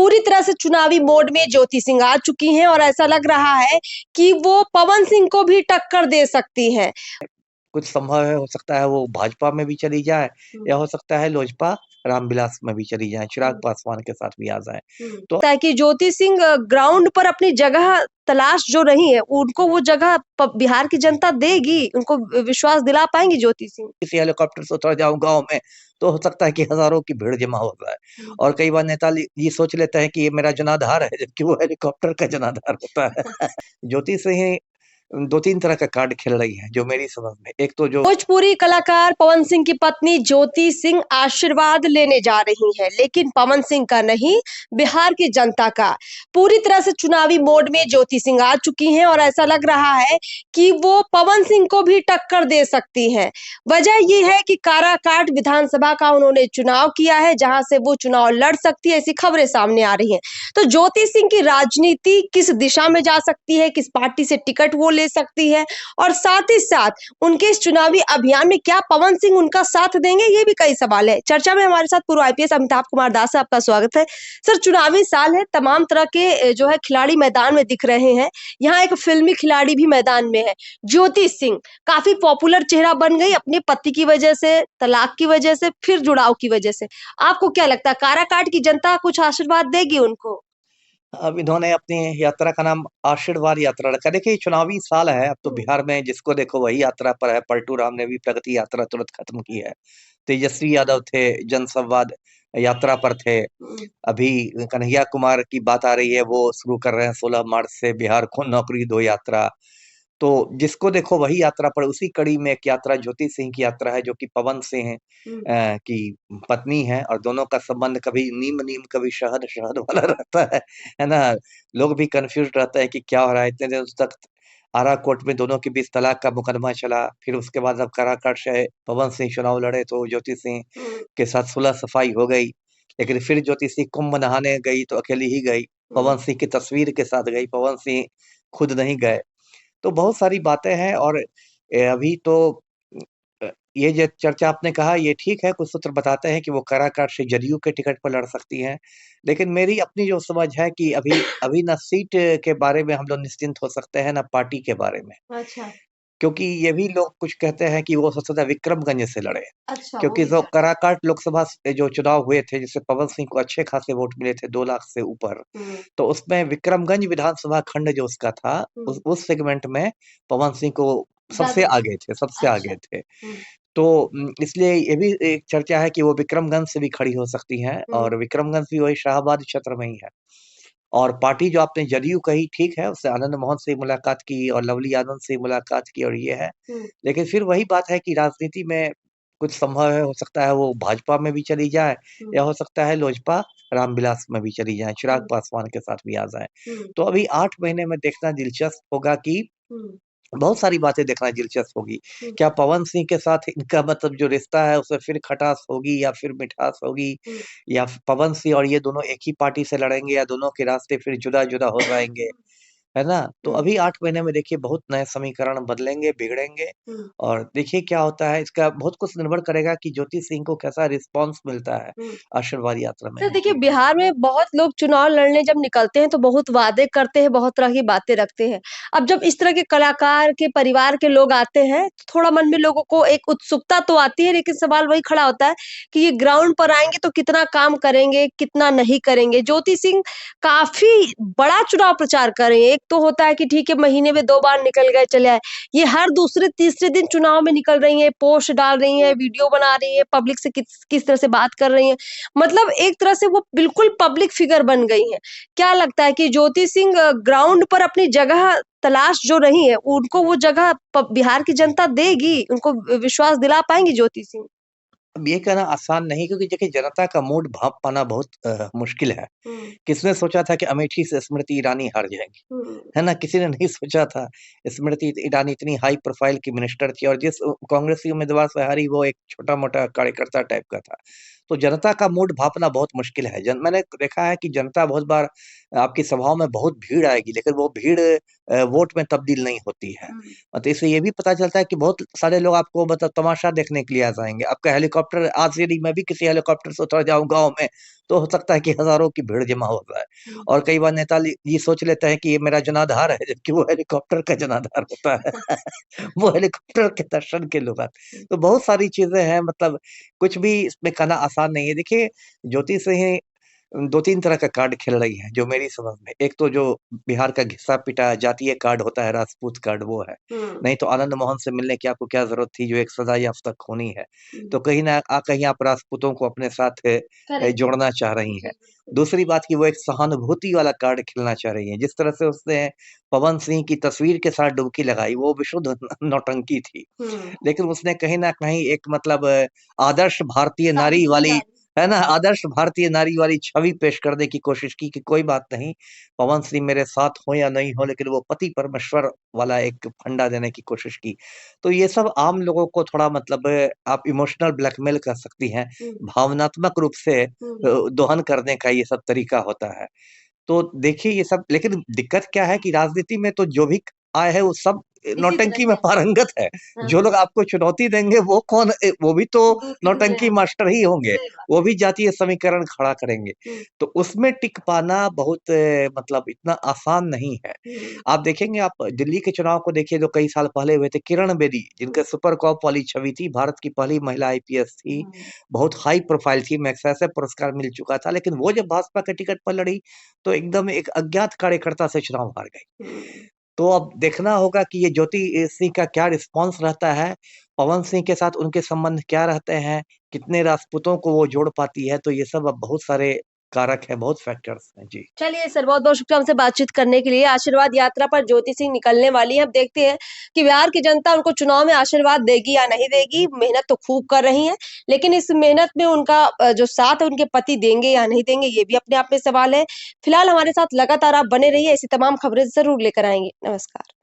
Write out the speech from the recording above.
पूरी तरह से चुनावी मोड में ज्योति सिंह आ चुकी हैं और ऐसा लग रहा है कि वो पवन सिंह को भी टक्कर दे सकती हैं। कुछ संभव है, हो सकता है वो भाजपा में भी चली जाए या हो सकता है लोजपा रामविलास में भी चली जाए, चिराग पासवान के साथ भी आ जाए। तो लगता है कि ज्योति सिंह ग्राउंड पर अपनी जगह तलाश जो रही है, उनको वो जगह बिहार की जनता देगी, उनको विश्वास दिला पाएंगी ज्योति सिंह। किसी हेलीकॉप्टर से उतर जाऊं गांव में तो हो सकता है कि हजारों की भीड़ जमा हो जाए और कई बार नेता ये सोच लेते हैं कि ये मेरा जनाधार है, जबकि वो हेलीकॉप्टर का जनाधार होता है। ज्योति सिंह दो तीन तरह का कार्ड खेल रही है जो मेरी समझ में। एक तो जो भोजपुरी कलाकार पवन सिंह की पत्नी ज्योति सिंह आशीर्वाद लेने जा रही हैं, लेकिन पवन सिंह का नहीं, बिहार की जनता का। पूरी तरह से चुनावी मोड में ज्योति सिंह आ चुकी हैं और ऐसा लग रहा है कि वो पवन सिंह को भी टक्कर दे सकती हैं। वजह ये है कि काराकाट विधानसभा का उन्होंने चुनाव किया है, जहां से वो चुनाव लड़ सकती है, ऐसी खबरें सामने आ रही हैं। तो ज्योति सिंह की राजनीति किस दिशा में जा सकती है, किस पार्टी से टिकट वो ले सकती है, और साथ ही साथ उनके इस चुनावी अभियान में क्या पवन सिंह उनका साथ देंगे, ये भी कई सवाल है। चर्चा में हमारे साथ पूर्व आईपीएस अमिताभ कुमार दास है, आपका स्वागत है। सर, चुनावी साल है, तमाम तरह के जो है खिलाड़ी मैदान में दिख रहे हैं। यहाँ एक फिल्मी खिलाड़ी भी मैदान में है, ज्योति सिंह काफी पॉपुलर चेहरा बन गई अपने पति की वजह से, तलाक की वजह से, फिर जुड़ाव की वजह से। आपको क्या लगता है, काराकाट की जनता कुछ आशीर्वाद देगी उनको? अब इन्होंने अपनी यात्रा का नाम आशीर्वाद यात्रा रखा। देखिए चुनावी साल है, अब तो बिहार में जिसको देखो वही यात्रा पर है। पलटू राम ने भी प्रगति यात्रा तुरंत खत्म की है। तेजस्वी यादव थे जनसंवाद यात्रा पर थे। अभी कन्हैया कुमार की बात आ रही है, वो शुरू कर रहे हैं 16 मार्च से बिहार को नौकरी दो यात्रा। तो जिसको देखो वही यात्रा पर, उसी कड़ी में एक यात्रा ज्योति सिंह की यात्रा है जो कि पवन सिंह की पत्नी है और दोनों का संबंध कभी नीम नीम कभी शहद शहद वाला रहता है ना। लोग भी कंफ्यूज रहते हैं कि क्या हो रहा है। इतने दिन तक आरा कोर्ट में दोनों के बीच तलाक का मुकदमा चला, फिर उसके बाद अब काराकाट से पवन सिंह चुनाव लड़े तो ज्योति सिंह के साथ सुलह सफाई हो गई। लेकिन फिर ज्योति सिंह कुंभ नहाने गई तो अकेली ही गई, पवन सिंह की तस्वीर के साथ गई, पवन सिंह खुद नहीं गए। तो बहुत सारी बातें हैं और अभी तो ये जो चर्चा आपने कहा ये ठीक है। कुछ सूत्र बताते हैं कि वो काराकाट से जदयू के टिकट पर लड़ सकती हैं, लेकिन मेरी अपनी जो समझ है कि अभी अभी ना सीट के बारे में हम लोग निश्चिंत हो सकते हैं ना पार्टी के बारे में। अच्छा। क्योंकि ये भी लोग कुछ कहते हैं कि वो सबसे ज्यादा विक्रमगंज से लड़े, अच्छा, क्योंकि जो काराकाट लोकसभा से जो चुनाव हुए थे जिससे पवन सिंह को अच्छे खासे वोट मिले थे 2 लाख से ऊपर, तो उसमें विक्रमगंज विधानसभा खंड जो उसका था उस सेगमेंट में पवन सिंह को सबसे आगे थे, सबसे आगे थे। तो इसलिए ये भी एक चर्चा है कि वो विक्रमगंज से भी खड़ी हो सकती हैं और विक्रमगंज भी वही शाहाबाद क्षेत्र में ही है। और पार्टी जो आपने जदयू कही ठीक है, उससे आनंद मोहन से मुलाकात की और लवली आनंद से मुलाकात की और ये है। लेकिन फिर वही बात है कि राजनीति में कुछ संभव है, हो सकता है वो भाजपा में भी चली जाए या हो सकता है लोजपा रामविलास में भी चली जाए, चिराग पासवान के साथ भी आ जाए। तो अभी 8 महीने में देखना दिलचस्प होगा कि बहुत सारी बातें देखना दिलचस्प होगी। क्या पवन सिंह के साथ इनका मतलब जो रिश्ता है उसमें फिर खटास होगी या फिर मिठास होगी, या पवन सिंह और ये दोनों एक ही पार्टी से लड़ेंगे या दोनों के रास्ते फिर जुदा-जुदा हो जाएँगे, है ना? तो अभी 8 महीने में देखिए बहुत नए समीकरण बदलेंगे, बिगड़ेंगे और देखिए क्या होता है। इसका बहुत कुछ निर्भर करेगा कि ज्योति सिंह को कैसा रिस्पॉन्स मिलता है आशीर्वाद यात्रा में। तो देखिए, बिहार में बहुत लोग चुनाव लड़ने जब निकलते हैं तो बहुत वादे करते हैं, बहुत तरह की बातें रखते हैं। अब जब इस तरह के कलाकार के परिवार के लोग आते हैं तो थोड़ा मन में लोगों को एक उत्सुकता तो आती है, लेकिन सवाल वही खड़ा होता है कि ये ग्राउंड पर आएंगे तो कितना काम करेंगे, कितना नहीं करेंगे। ज्योति सिंह काफी बड़ा चुनाव प्रचार कर रही है। एक तो होता है कि ठीक है, महीने में 2 बार निकल गए चले आए, ये हर दूसरे तीसरे दिन चुनाव में निकल रही है, पोस्ट डाल रही है, वीडियो बना रही है, पब्लिक से किस तरह से बात कर रही है। मतलब एक तरह से वो बिल्कुल पब्लिक फिगर बन गई हैं। क्या लगता है कि ज्योति सिंह ग्राउंड पर अपनी जगह तलाश जो रही है, उनको वो जगह बिहार की जनता देगी, उनको विश्वास दिला पाएंगी ज्योति सिंह? अब ये कहना आसान नहीं, क्योंकि देखिए जनता का मूड भाँप पाना बहुत मुश्किल है। किसने सोचा था कि अमेठी से स्मृति ईरानी हार जाएँगी, है ना? किसी ने नहीं सोचा था। स्मृति ईरानी इतनी हाई प्रोफाइल की मिनिस्टर थी और जिस कांग्रेसी उम्मीदवार से हारी वो एक छोटा-मोटा कार्यकर्ता टाइप का था। तो जनता का मूड भाँपना बहुत मुश्किल है। मैंने देखा है कि जनता बहुत बार आपकी सभाओं में बहुत भीड़ आएगी, लेकिन वो भीड़ वोट में तब्दील नहीं होती है। तो इससे ये भी पता चलता है कि बहुत सारे लोग आपको मतलब तमाशा देखने के लिए आ जाएंगे। आपका हेलीकॉप्टर, आज यदि मैं भी किसी हेलीकॉप्टर से उतर जाऊं गांव में, तो हो सकता है कि हजारों की भीड़ जमा हो जाए। और कई बार नेता ये सोच लेते हैं कि ये मेरा जनाधार है, जबकि वो हेलीकॉप्टर का जनाधार होता है। वो हेलीकॉप्टर के दर्शन के लोग आते। तो बहुत सारी चीजें हैं, मतलब कुछ भी इसमें कहना आसान नहीं है। देखिए, ज्योति सिंह 2-3 तरह का कार्ड खेल रही है जो मेरी समझ में। एक तो जो बिहार का घिसा-पिटा जातीय कार्ड होता है, राजपूत कार्ड, वो है। नहीं तो आनंद मोहन से मिलने की आपको क्या ज़रूरत थी, जो एक सजा याफ्ता खूनी है। तो कहीं न कहीं आप राजपूतों को अपने साथ जोड़ना चाह रही हैं। दूसरी बात कि वो एक सहानुभूति वाला कार्ड खेलना चाह रही हैं। जिस तरह से उसने पवन सिंह की तस्वीर के साथ डुबकी लगाई, वो विशुद्ध नौटंकी थी। लेकिन उसने कहीं न कहीं एक मतलब आदर्श भारतीय नारी वाली, है ना, आदर्श भारतीय नारी वाली छवि पेश करने की कोशिश की कि कोई बात नहीं, पवन सिंह मेरे साथ हो या नहीं हो, लेकिन वो पति परमेश्वर वाला एक फंडा देने की कोशिश की। तो ये सब आम लोगों को थोड़ा मतलब आप इमोशनल ब्लैकमेल कर सकती हैं, भावनात्मक रूप से दोहन करने का ये सब तरीका होता है। तो देखिए ये सब, लेकिन दिक्कत क्या है कि राजनीति में तो जो भी आए हैं वो सब नौटंकी में पारंगत है। जो लोग आपको चुनौती देंगे वो कौन, वो भी तो नौटंकी मास्टर ही होंगे। वो भी जातीय समीकरण खड़ा करेंगे। तो उसमें टिक पाना बहुत मतलब इतना आसान नहीं है। आप देखेंगे, आप दिल्ली के चुनाव को देखिए जो कई साल पहले हुए थे, किरण बेदी जिनके सुपर कॉप वाली छवि थी, भारत की पहली महिला आईपीएस थी, बहुत हाई प्रोफाइल थी, मैग्सेसे पुरस्कार मिल चुका था, लेकिन वो जब भाजपा के टिकट पर लड़ी तो एकदम एक अज्ञात कार्यकर्ता से चुनाव हार गई। तो अब देखना होगा कि ये ज्योति सिंह का क्या रिस्पॉन्स रहता है, पवन सिंह के साथ उनके संबंध क्या रहते हैं, कितने राजपूतों को वो जोड़ पाती है। तो ये सब अब बहुत सारे कारक हैं, बहुत फैक्टर्स हैं। जी। चलिए सर, बहुत बहुत शुक्रिया हमसे बातचीत करने के लिए। आशीर्वाद यात्रा पर ज्योति सिंह निकलने वाली है। अब देखते हैं कि बिहार की जनता उनको चुनाव में आशीर्वाद देगी या नहीं देगी। मेहनत तो खूब कर रही हैं, लेकिन इस मेहनत में उनका जो साथ है उनके पति देंगे या नहीं देंगे, ये भी अपने आप में सवाल है। फिलहाल हमारे साथ लगातार आप बने रहिए, ऐसी तमाम खबरें जरूर लेकर आएंगे। नमस्कार।